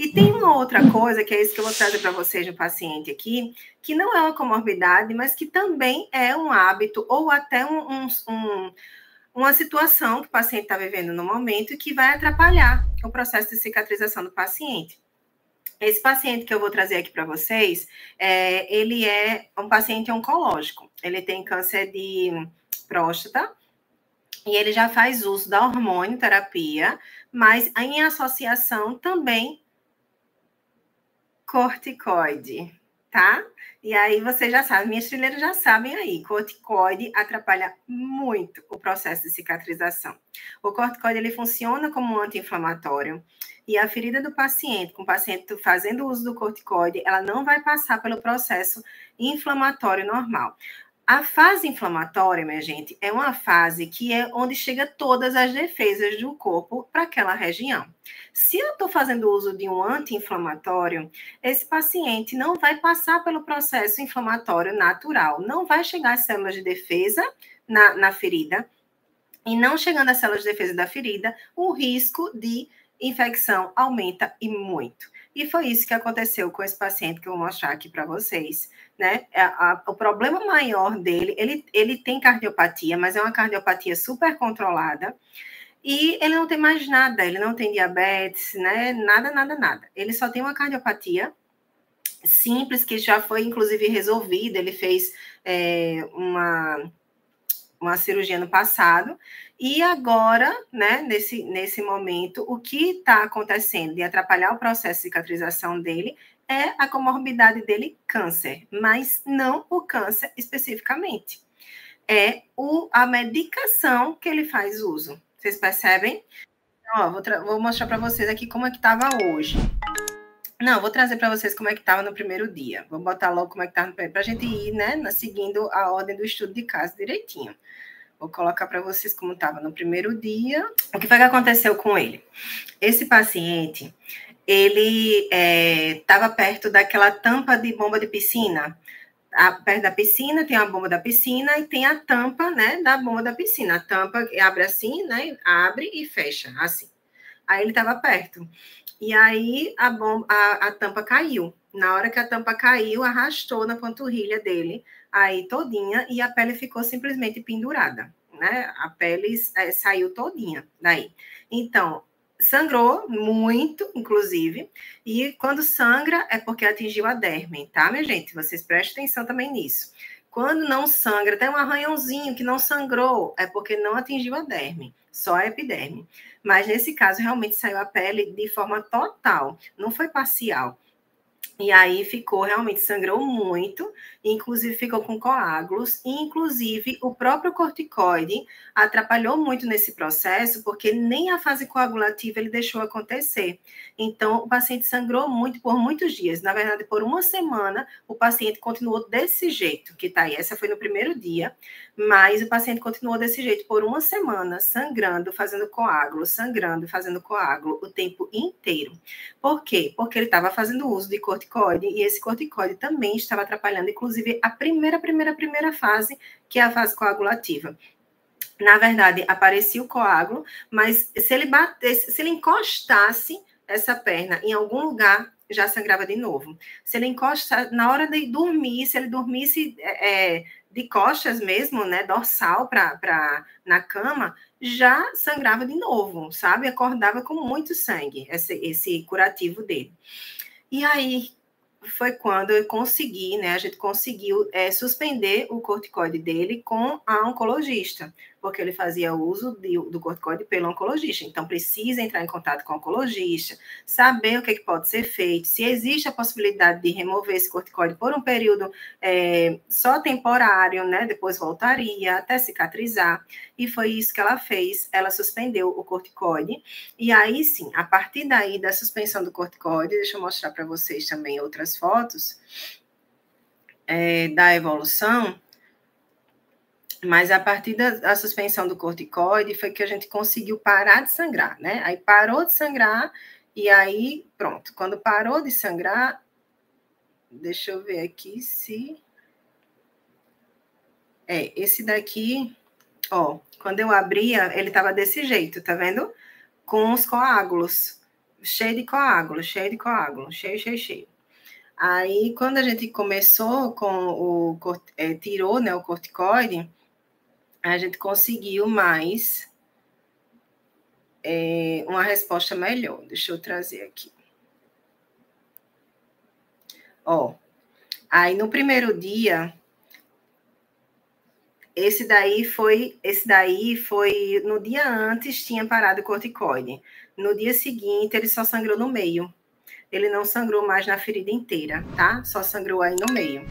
E tem uma outra coisa, que é isso que eu vou trazer para vocês no paciente aqui, que não é uma comorbidade, mas que também é um hábito ou até uma situação que o paciente está vivendo no momento e que vai atrapalhar o processo de cicatrização do paciente. Esse paciente que eu vou trazer aqui para vocês, ele é um paciente oncológico. Ele tem câncer de próstata e ele já faz uso da hormonioterapia, mas em associação também corticoide, tá? E aí você já sabe, minhas trilheiras já sabem aí, corticoide atrapalha muito o processo de cicatrização. O corticoide, ele funciona como um anti-inflamatório, e a ferida do paciente, com o paciente fazendo uso do corticoide, ela não vai passar pelo processo inflamatório normal. A fase inflamatória, minha gente, é uma fase que é onde chega todas as defesas do corpo para aquela região. Se eu estou fazendo uso de um anti-inflamatório, esse paciente não vai passar pelo processo inflamatório natural, não vai chegar às células de defesa na ferida, e não chegando às células de defesa da ferida, o risco de infecção aumenta e muito. E foi isso que aconteceu com esse paciente que eu vou mostrar aqui para vocês, né? O problema maior dele, ele tem cardiopatia, mas é uma cardiopatia super controlada, e ele não tem mais nada, ele não tem diabetes, né? Nada. Ele só tem uma cardiopatia simples, que já foi, inclusive, resolvida. Ele fez uma cirurgia no passado, e agora, né, nesse momento, o que está acontecendo de atrapalhar o processo de cicatrização dele é a comorbidade dele, câncer, mas não o câncer especificamente. É a medicação que ele faz uso. Vocês percebem? Ó, vou mostrar para vocês aqui como é que estava hoje. Não, vou trazer para vocês como é que estava no primeiro dia. Vou botar logo como é que estava no primeiro, para a gente ir, né, seguindo a ordem do estudo de caso direitinho. Vou colocar para vocês como estava no primeiro dia. O que foi que aconteceu com ele? Esse paciente, ele estava perto daquela tampa de bomba de piscina. Perto da piscina tem a bomba da piscina e tem a tampa, né, da bomba da piscina. A tampa abre assim, né, abre e fecha, assim. Aí ele estava perto. E aí a tampa caiu. Na hora que a tampa caiu, arrastou na panturrilha dele, aí todinha, e a pele ficou simplesmente pendurada, né? A pele saiu todinha daí. Então, sangrou muito, inclusive, e quando sangra é porque atingiu a derme, tá, minha gente? Vocês prestem atenção também nisso. Quando não sangra, tem um arranhãozinho que não sangrou, é porque não atingiu a derme, só a epiderme. Mas nesse caso, realmente saiu a pele de forma total, não foi parcial. E aí realmente sangrou muito, inclusive ficou com coágulos, e inclusive o próprio corticoide atrapalhou muito nesse processo, porque nem a fase coagulativa ele deixou acontecer. Então, o paciente sangrou muito por muitos dias. Na verdade, por uma semana, o paciente continuou desse jeito, que tá aí. Essa foi no primeiro dia, mas o paciente continuou desse jeito por uma semana, sangrando, fazendo coágulo, sangrando, fazendo coágulo o tempo inteiro. Por quê? Porque ele estava fazendo uso de corticoide, e esse corticoide também estava atrapalhando, inclusive, a primeira fase, que é a fase coagulativa. Na verdade, aparecia o coágulo, mas se ele encostasse essa perna em algum lugar, já sangrava de novo. Se ele encostasse, na hora de dormir, se ele dormisse de costas mesmo, né, dorsal na cama, já sangrava de novo, sabe? Acordava com muito sangue, esse curativo dele. E aí foi quando eu consegui, né? A gente conseguiu suspender o corticoide dele com a oncologista, porque ele fazia uso do corticoide pelo oncologista. Então, precisa entrar em contato com o oncologista, saber o que pode ser feito, se existe a possibilidade de remover esse corticoide por um período só temporário, né? Depois voltaria até cicatrizar. E foi isso que ela fez. Ela suspendeu o corticoide. E aí, sim, a partir daí da suspensão do corticoide, deixa eu mostrar para vocês também outras fotos da evolução. Mas a partir da suspensão do corticoide foi que a gente conseguiu parar de sangrar, né? Aí parou de sangrar e aí, pronto. Quando parou de sangrar, deixa eu ver aqui se... esse daqui, ó, quando eu abria, ele estava desse jeito, tá vendo? Com os coágulos. cheio de coágulo, cheio de coágulo, cheio. Aí, quando a gente começou com tirou, né, o corticoide, a gente conseguiu mais uma resposta melhor. Deixa eu trazer aqui. Ó, aí no primeiro dia, esse daí foi no dia antes tinha parado o corticoide. No dia seguinte, ele só sangrou no meio. Ele não sangrou mais na ferida inteira, tá? Só sangrou aí no meio.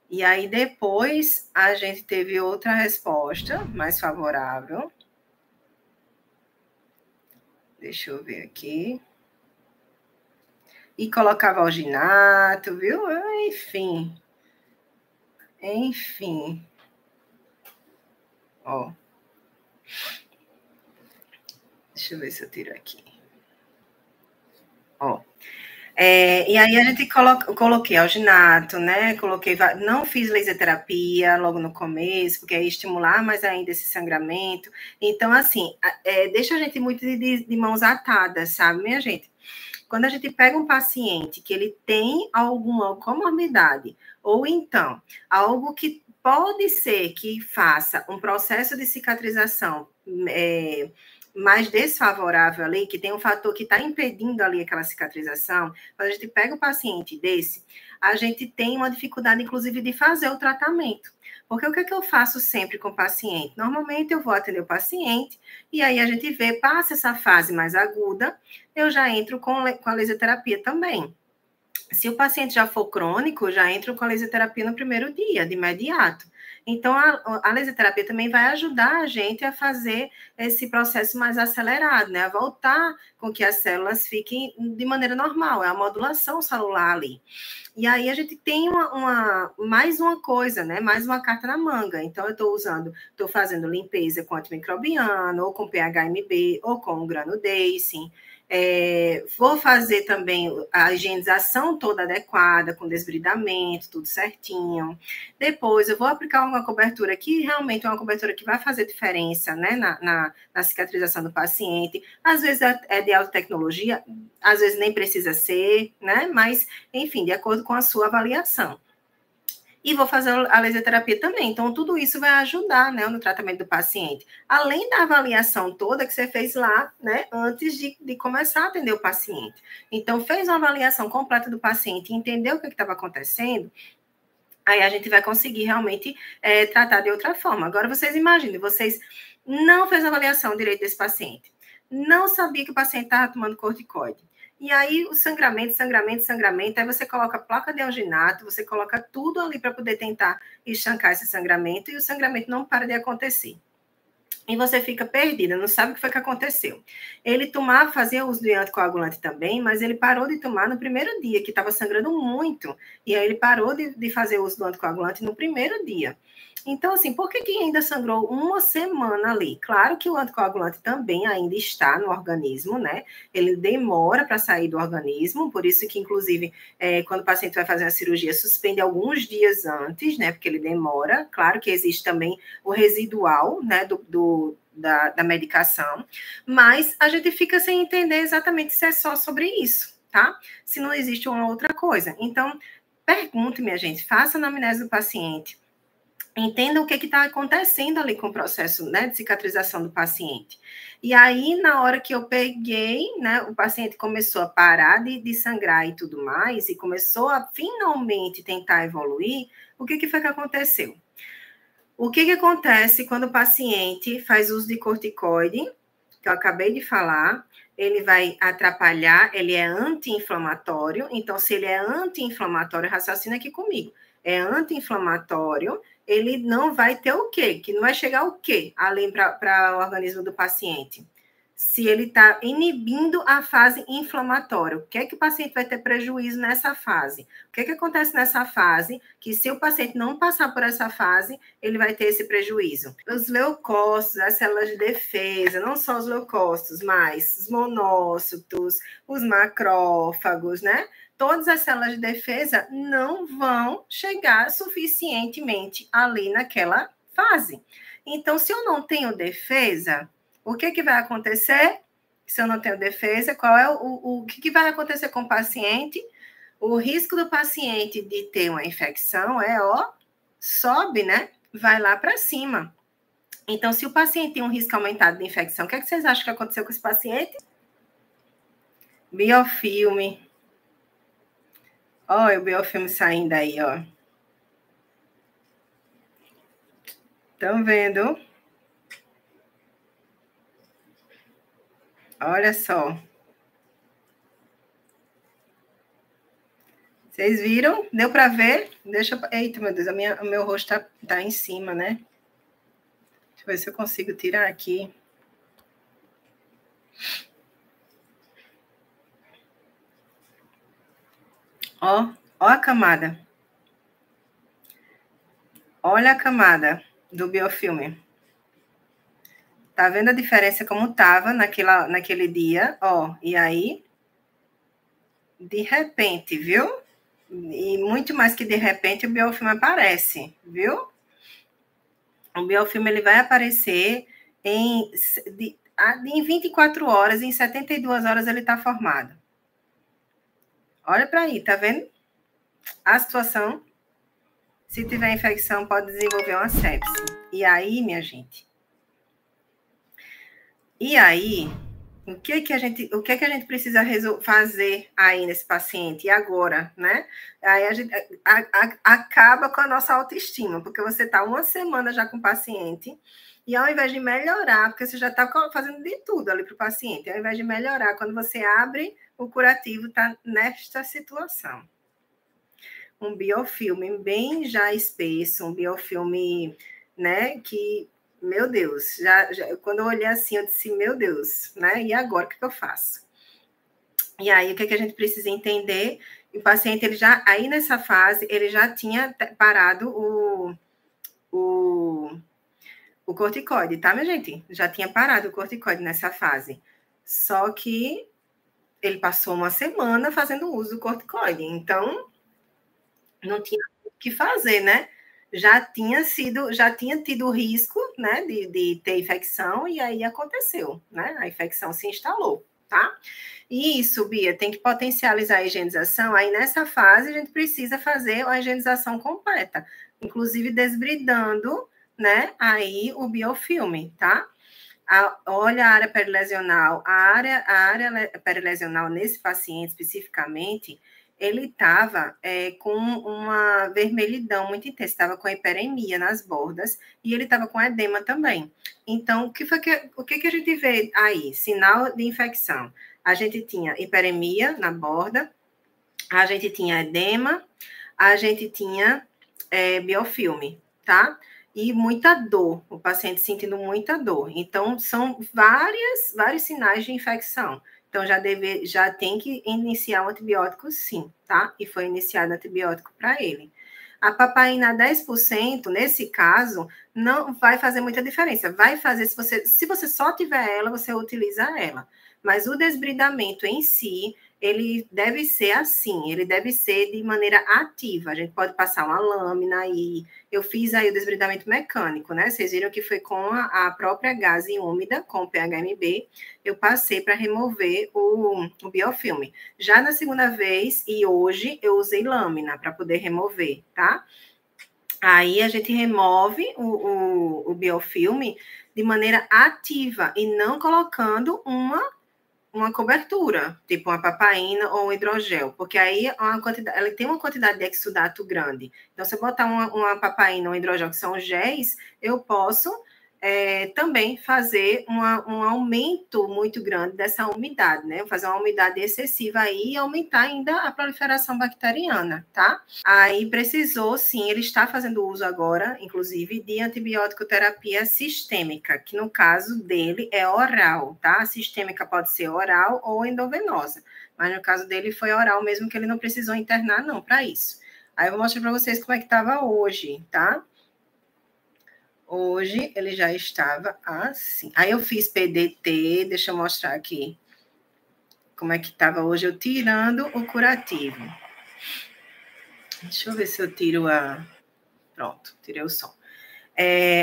E aí depois a gente teve outra resposta mais favorável. Deixa eu ver aqui. E colocava alginato, viu? Enfim. Ó. Deixa eu ver se eu tiro aqui. Ó. E aí a gente coloquei alginato, né? Não fiz laser terapia logo no começo, porque ia estimular mais ainda esse sangramento. Então, assim, deixa a gente muito de mãos atadas, sabe, minha gente? Quando a gente pega um paciente que ele tem alguma comorbidade, ou então algo que pode ser que faça um processo de cicatrização mais desfavorável ali, que tem um fator que está impedindo ali aquela cicatrização, quando a gente pega o paciente desse, a gente tem uma dificuldade, inclusive, de fazer o tratamento. Porque o que é que eu faço sempre com o paciente? Normalmente eu vou atender o paciente e aí a gente vê, passa essa fase mais aguda, eu já entro com a laserterapia também. Se o paciente já for crônico, já entro com a laserterapia no primeiro dia, de imediato. Então, a laserterapia também vai ajudar a gente a fazer esse processo mais acelerado, né? A voltar com que as células fiquem de maneira normal, é a modulação celular ali. E aí a gente tem mais uma coisa, né? Mais uma carta na manga. Então, eu estou fazendo limpeza com antimicrobiano, ou com PHMB, ou com granudacing. Vou fazer também a higienização toda adequada, com desbridamento, tudo certinho. Depois eu vou aplicar uma cobertura que realmente é uma cobertura que vai fazer diferença, né, na cicatrização do paciente. Às vezes é de alta tecnologia, às vezes nem precisa ser, né? Mas, enfim, de acordo com a sua avaliação. E vou fazer a laserterapia também. Então, tudo isso vai ajudar, né, no tratamento do paciente. Além da avaliação toda que você fez lá, né, antes de começar a atender o paciente. Então, fez uma avaliação completa do paciente, entendeu o que estava acontecendo, aí a gente vai conseguir realmente tratar de outra forma. Agora, vocês imaginem, vocês não fez a avaliação direito desse paciente, não sabia que o paciente estava tomando corticoide. E aí, o sangramento, aí você coloca placa de alginato, você coloca tudo ali para poder tentar estancar esse sangramento, e o sangramento não para de acontecer. E você fica perdida, não sabe o que foi que aconteceu. Ele fazia uso de anticoagulante também, mas ele parou de tomar no primeiro dia, que estava sangrando muito. E aí ele parou de fazer uso do anticoagulante no primeiro dia. Então, assim, por que ainda sangrou uma semana ali? Claro que o anticoagulante também ainda está no organismo, né? Ele demora para sair do organismo, por isso que, inclusive, quando o paciente vai fazer a cirurgia, suspende alguns dias antes, né? Porque ele demora. Claro que existe também o residual, né, da medicação, mas a gente fica sem entender exatamente se é só sobre isso, tá? Se não existe uma outra coisa. Então, pergunte, minha gente, faça a anamnese do paciente, entenda o que está acontecendo ali com o processo, né, de cicatrização do paciente. E aí, na hora que eu peguei, né, o paciente começou a parar de sangrar e tudo mais, e começou a finalmente tentar evoluir, o que foi que aconteceu? O que acontece quando o paciente faz uso de corticoide, que eu acabei de falar, ele vai atrapalhar, ele é anti-inflamatório, então se ele é anti-inflamatório, raciocina aqui comigo, é anti-inflamatório, ele não vai ter o quê? Que não vai chegar o quê além para o organismo do paciente? Se ele está inibindo a fase inflamatória, o que é que o paciente vai ter prejuízo nessa fase? O que é que acontece nessa fase? Que se o paciente não passar por essa fase, ele vai ter esse prejuízo. Os leucócitos, as células de defesa, não só os leucócitos, mas os monócitos, os macrófagos, né? Todas as células de defesa não vão chegar suficientemente ali naquela fase. Então, se eu não tenho defesa, o que vai acontecer? Se eu não tenho defesa, qual é o que vai acontecer com o paciente? O risco do paciente de ter uma infecção sobe, né? Vai lá para cima. Então, se o paciente tem um risco aumentado de infecção, o que vocês acham que aconteceu com esse paciente? Biofilme. Olha o biofilme saindo aí, ó. Estão vendo? Olha só. Vocês viram? Deu para ver? Eita, meu Deus, o meu rosto tá em cima, né? Deixa eu ver se eu consigo tirar aqui. Ó a camada. Olha a camada do biofilme. Tá vendo a diferença como tava naquele dia? Ó, e aí, de repente, viu? E muito mais que de repente, o biofilme aparece, viu? O biofilme ele vai aparecer em 24 horas, em 72 horas ele está formado. Olha para aí, tá vendo? A situação, se tiver infecção, pode desenvolver uma sepse. E aí, minha gente? E aí, o que que a gente precisa fazer aí nesse paciente? E agora, né? Aí a gente acaba com a nossa autoestima, porque você está uma semana já com o paciente, e ao invés de melhorar, porque você já está fazendo de tudo ali para o paciente, ao invés de melhorar, quando você abre o curativo, está nesta situação. Um biofilme bem já espesso, um biofilme, né, que, meu Deus, quando eu olhei assim, eu disse, meu Deus, né, e agora o que eu faço? E aí, o que a gente precisa entender? O paciente, aí nessa fase, ele já tinha parado o corticoide, tá, minha gente? Já tinha parado o corticoide nessa fase. Só que ele passou uma semana fazendo uso do corticoide, então não tinha o que fazer, né? Já tinha tido o risco, né, de ter infecção, e aí aconteceu, né? A infecção se instalou, tá? E isso, Bia, tem que potencializar a higienização. Aí nessa fase a gente precisa fazer a higienização completa, inclusive desbridando, né, aí o biofilme, tá? Olha a área perilesional. A área perilesional nesse paciente especificamente, ele estava com uma vermelhidão muito intensa, estava com hiperemia nas bordas e ele estava com edema também. Então, o que a gente vê aí? Sinal de infecção. A gente tinha hiperemia na borda, a gente tinha edema, a gente tinha biofilme, tá? E muita dor, o paciente sentindo muita dor. Então, são vários sinais de infecção. Então, já tem que iniciar um antibiótico, sim, tá? E foi iniciado antibiótico para ele. A papaina 10%, nesse caso, não vai fazer muita diferença. Vai fazer, se você só tiver ela, você utiliza ela. Mas o desbridamento em si, ele deve ser assim, ele deve ser de maneira ativa. A gente pode passar uma lâmina aí. Eu fiz aí o desbridamento mecânico, né? Vocês viram que foi com a própria gaze úmida, com o PHMB, eu passei para remover o biofilme. Já na segunda vez, e hoje, eu usei lâmina para poder remover, tá? Aí a gente remove o biofilme de maneira ativa e não colocando uma cobertura, tipo uma papaina ou um hidrogel, porque aí ela tem uma quantidade de exudato grande. Então, se eu botar uma papaina ou um hidrogel, que são géis, eu posso também fazer um aumento muito grande dessa umidade, né? Fazer uma umidade excessiva aí e aumentar ainda a proliferação bacteriana, tá? Aí precisou, sim, ele está fazendo uso agora, inclusive, de antibiótico terapia sistêmica, que no caso dele é oral, tá? A sistêmica pode ser oral ou endovenosa, mas no caso dele foi oral mesmo, que ele não precisou internar, não, para isso. Aí eu vou mostrar para vocês como é que estava hoje, tá? Hoje ele já estava assim. Aí eu fiz PDT, deixa eu mostrar aqui como é que estava hoje, eu tirando o curativo. Deixa eu ver se eu tiro Pronto, tirei o som.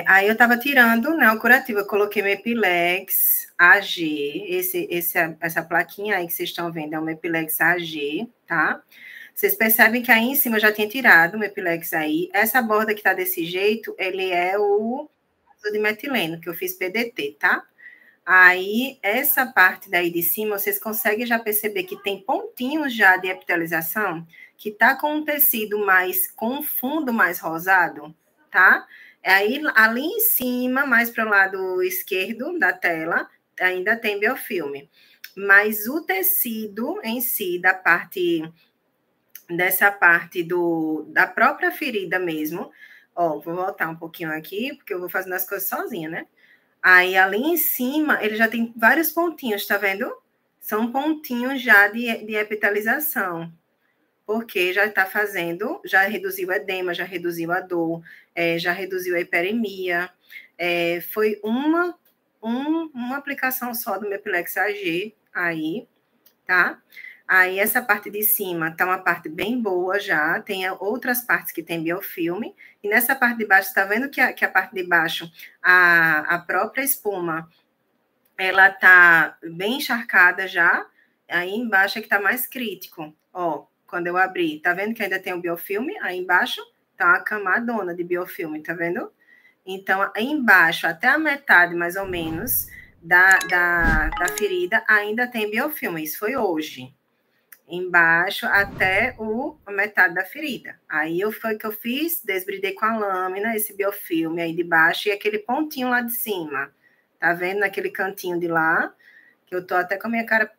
Aí eu estava tirando, né, o curativo, eu coloquei Mepilex AG, essa plaquinha aí que vocês estão vendo é o Mepilex AG, tá? Vocês percebem que aí em cima eu já tinha tirado o Mepilex aí. Essa borda que tá desse jeito, ele é o de metileno, que eu fiz PDT, tá? Aí, essa parte daí de cima, vocês conseguem já perceber que tem pontinhos já de epitelização, que tá com um tecido mais, com um fundo mais rosado, tá? Aí, ali em cima, mais para o lado esquerdo da tela, ainda tem biofilme. Mas o tecido em si, dessa parte da própria ferida mesmo, ó, vou voltar um pouquinho aqui, porque eu vou fazendo as coisas sozinha, né? Aí, ali em cima, ele já tem vários pontinhos, tá vendo? São pontinhos já de epitelização, porque já está fazendo, já reduziu o edema, já reduziu a dor, já reduziu a hiperemia. Foi uma aplicação só do Mepilex AG aí, tá? Aí, essa parte de cima tá uma parte bem boa já, tem outras partes que tem biofilme, e nessa parte de baixo, tá vendo que a parte de baixo, a própria espuma, ela tá bem encharcada já, aí embaixo é que tá mais crítico, ó, quando eu abri, tá vendo que ainda tem o biofilme? Aí embaixo tá uma camadona de biofilme, tá vendo? Então, aí embaixo, até a metade, mais ou menos, da ferida, ainda tem biofilme, isso foi hoje, embaixo até a metade da ferida. Aí foi que eu fiz, desbridei com a lâmina esse biofilme aí de baixo e aquele pontinho lá de cima. Tá vendo naquele cantinho de lá? Que eu tô até com a minha cara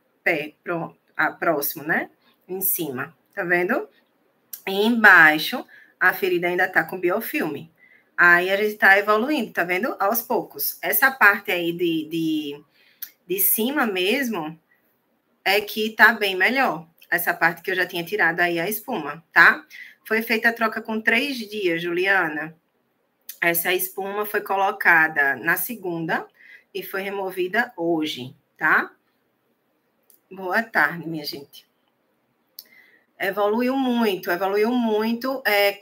próximo, né? Em cima. Tá vendo? E embaixo a ferida ainda tá com biofilme. Aí a gente tá evoluindo, tá vendo? Aos poucos. Essa parte aí de cima mesmo é que tá bem melhor. Essa parte que eu já tinha tirado aí a espuma, tá? Foi feita a troca com 3 dias, Juliana. Essa espuma foi colocada na segunda e foi removida hoje, tá? Boa tarde, minha gente. Evoluiu muito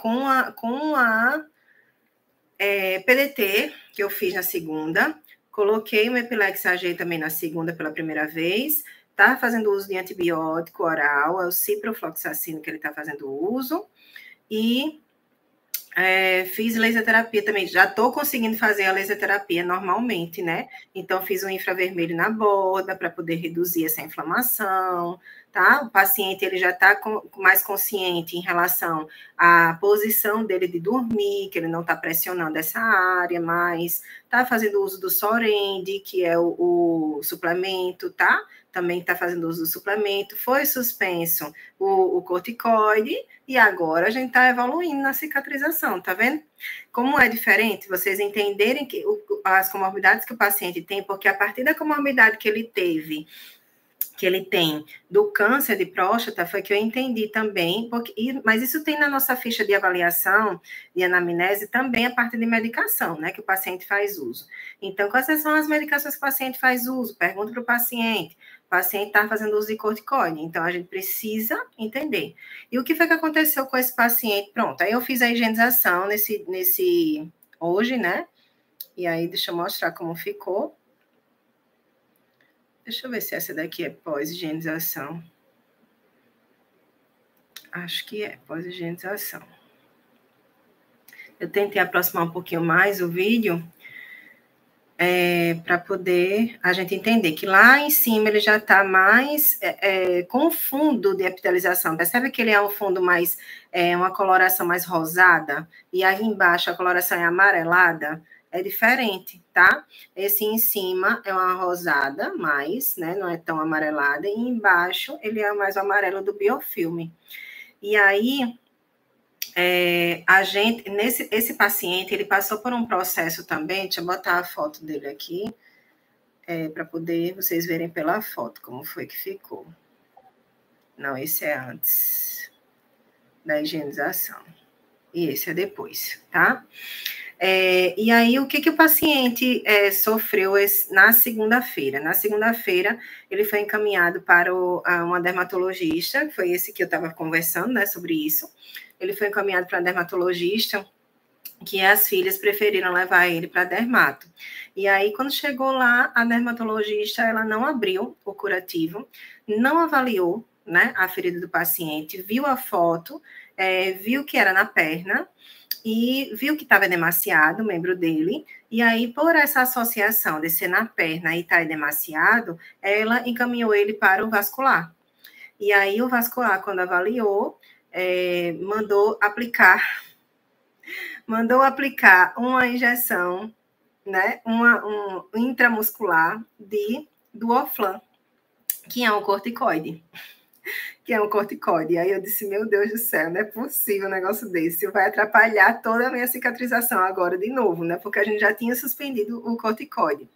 com a PDT que eu fiz na segunda. Coloquei o Mepilex AG também na segunda pela primeira vez. Tá fazendo uso de antibiótico oral, é o ciprofloxacino que ele está fazendo uso. E fiz laser terapia também. Já estou conseguindo fazer a laser terapia normalmente, né? Então, fiz um infravermelho na borda para poder reduzir essa inflamação, tá? O paciente ele já está mais consciente em relação à posição dele de dormir, que ele não está pressionando essa área mais, tá fazendo uso do Sorende, que é o suplemento, tá? Também está fazendo uso do suplemento. Foi suspenso o corticoide e agora a gente está evoluindo na cicatrização, tá vendo? Como é diferente vocês entenderem que as comorbidades que o paciente tem, porque a partir da comorbidade que ele teve, que ele tem do câncer de próstata, foi que eu entendi também, mas isso tem na nossa ficha de avaliação de anamnese também a parte de medicação, né, que o paciente faz uso. Então, quais são as medicações que o paciente faz uso? Pergunta para o paciente está fazendo uso de corticoide, então a gente precisa entender. E o que foi que aconteceu com esse paciente? Pronto, aí eu fiz a higienização hoje, né, e aí deixa eu mostrar como ficou. Deixa eu ver se essa daqui é pós-higienização. Acho que é pós-higienização. Eu tentei aproximar um pouquinho mais o vídeo para poder a gente entender que lá em cima ele já está mais com o fundo de epitelização. Percebe que ele é um fundo mais, uma coloração mais rosada, e aí embaixo a coloração é amarelada. É diferente, tá? Esse em cima é uma rosada, mais, né? Não é tão amarelada. E embaixo ele é mais o amarelo do biofilme. E aí, esse paciente, ele passou por um processo também. Deixa eu botar a foto dele aqui, para poder vocês verem pela foto como foi que ficou. Não, esse é antes da higienização. E esse é depois, tá? E aí, o que o paciente sofreu na segunda-feira? Na segunda-feira, ele foi encaminhado para uma dermatologista, foi esse que eu estava conversando, né, sobre isso. Ele foi encaminhado para a dermatologista que as filhas preferiram levar ele para dermato. E aí, quando chegou lá, a dermatologista, ela não abriu o curativo, não avaliou, né, a ferida do paciente, viu a foto, viu que era na perna, e viu que estava demasiado o membro dele, e aí, por essa associação de ser na perna e estar demasiado, ela encaminhou ele para o vascular. E aí, o vascular, quando avaliou, mandou aplicar uma injeção, né, um intramuscular do Oflan, que é um corticoide. E aí eu disse, meu Deus do céu, não é possível um negócio desse. Vai atrapalhar toda a minha cicatrização agora de novo, né? Porque a gente já tinha suspendido o corticoide.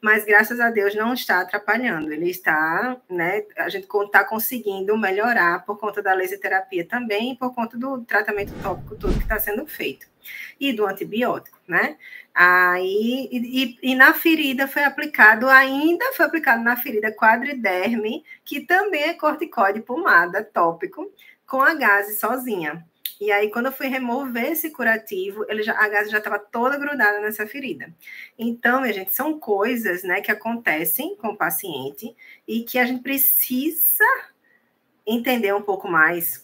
Mas graças a Deus não está atrapalhando. Ele está, né? A gente está conseguindo melhorar por conta da laser terapia também e por conta do tratamento tópico todo que está sendo feito. E do antibiótico, né? Aí, na ferida foi aplicado na ferida quadriderme, que também é corticoide pomada tópico, com a gase sozinha. E aí, quando eu fui remover esse curativo, a gase já estava toda grudada nessa ferida. Então, minha gente, são coisas, né, que acontecem com o paciente e que a gente precisa entender um pouco mais